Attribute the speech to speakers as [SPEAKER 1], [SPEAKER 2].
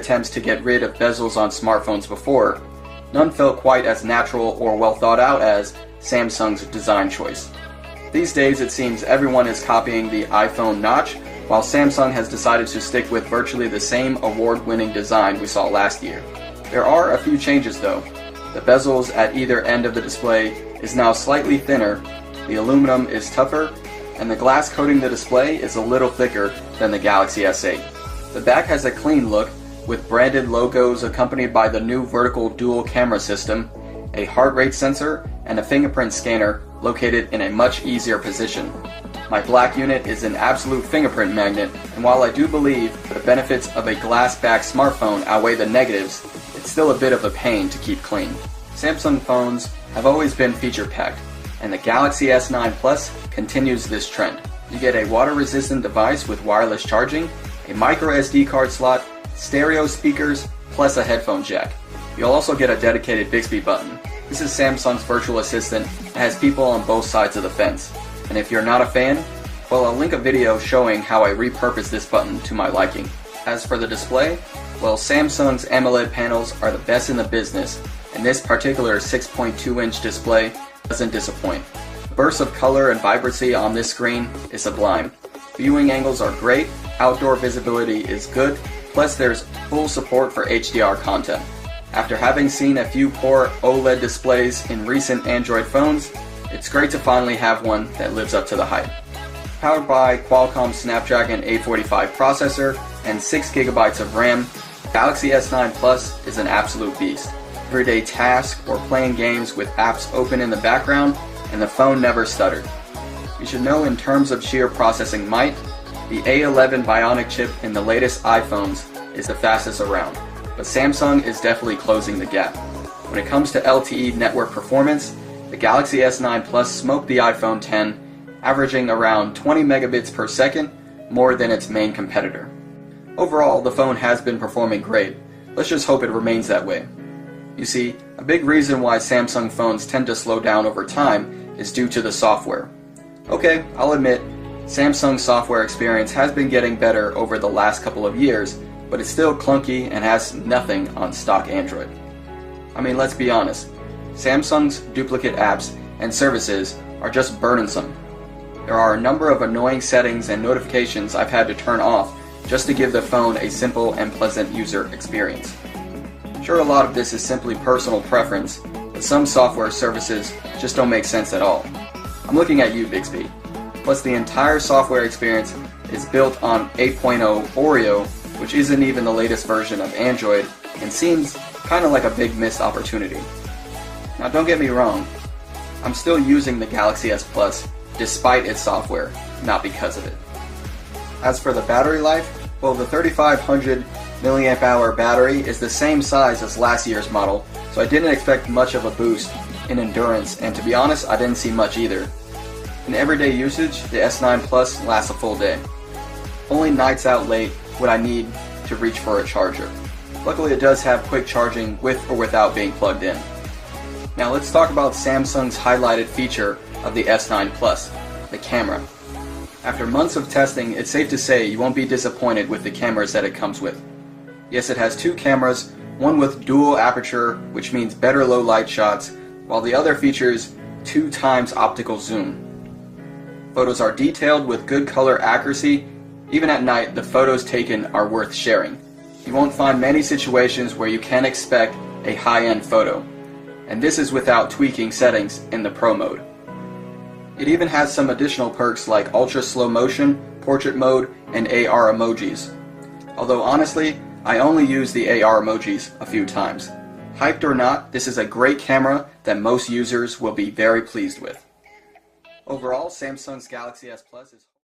[SPEAKER 1] attempts to get rid of bezels on smartphones before, none felt quite as natural or well thought out as Samsung's design choice. These days it seems everyone is copying the iPhone notch, while Samsung has decided to stick with virtually the same award-winning design we saw last year. There are a few changes though. The bezels at either end of the display is now slightly thinner, the aluminum is tougher, and the glass coating the display is a little thicker than the Galaxy S8. The back has a clean look, with branded logos accompanied by the new vertical dual camera system, a heart rate sensor, and a fingerprint scanner located in a much easier position. My black unit is an absolute fingerprint magnet, and while I do believe the benefits of a glass-back smartphone outweigh the negatives, it's still a bit of a pain to keep clean. Samsung phones have always been feature-packed, and the Galaxy S9 Plus continues this trend. You get a water-resistant device with wireless charging, a micro SD card slot, stereo speakers, plus a headphone jack. You'll also get a dedicated Bixby button. This is Samsung's virtual assistant and has people on both sides of the fence. And if you're not a fan, well, I'll link a video showing how I repurposed this button to my liking. As for the display, well, Samsung's AMOLED panels are the best in the business, and this particular 6.2-inch display doesn't disappoint. The burst of color and vibrancy on this screen is sublime. Viewing angles are great, outdoor visibility is good, plus there's full support for HDR content. After having seen a few poor OLED displays in recent Android phones, it's great to finally have one that lives up to the hype. Powered by Qualcomm Snapdragon 845 processor and 6GB of RAM, Galaxy S9 Plus is an absolute beast. Everyday tasks or playing games with apps open in the background, and the phone never stuttered. You should know in terms of sheer processing might, the A11 Bionic chip in the latest iPhones is the fastest around, but Samsung is definitely closing the gap. When it comes to LTE network performance, the Galaxy S9 Plus smoked the iPhone X, averaging around 20 megabits per second, more than its main competitor. Overall, the phone has been performing great. Let's just hope it remains that way. You see, a big reason why Samsung phones tend to slow down over time is due to the software. Okay, I'll admit, Samsung's software experience has been getting better over the last couple of years, but it's still clunky and has nothing on stock Android. I mean, let's be honest, Samsung's duplicate apps and services are just burdensome. There are a number of annoying settings and notifications I've had to turn off just to give the phone a simple and pleasant user experience. Sure, a lot of this is simply personal preference, but some software services just don't make sense at all. I'm looking at you, Bixby. Plus, the entire software experience is built on 8.0 Oreo, which isn't even the latest version of Android, and seems kind of like a big missed opportunity. Now, don't get me wrong, I'm still using the Galaxy S Plus despite its software, not because of it. As for the battery life, well, the 3500 mAh battery is the same size as last year's model, so I didn't expect much of a boost in endurance, and to be honest, I didn't see much either. In everyday usage, the S9 Plus lasts a full day. Only nights out late would I need to reach for a charger. Luckily, it does have quick charging with or without being plugged in. Now let's talk about Samsung's highlighted feature of the S9 Plus, the camera. After months of testing, it's safe to say you won't be disappointed with the cameras that it comes with. Yes, it has two cameras, one with dual aperture, which means better low light shots, while the other features 2x optical zoom. Photos are detailed with good color accuracy. Even at night, the photos taken are worth sharing. You won't find many situations where you can expect a high-end photo, and this is without tweaking settings in the Pro mode. It even has some additional perks like ultra slow motion, portrait mode, and AR emojis. Although honestly, I only use the AR emojis a few times. Hyped or not, this is a great camera that most users will be very pleased with. Overall, Samsung's Galaxy S Plus is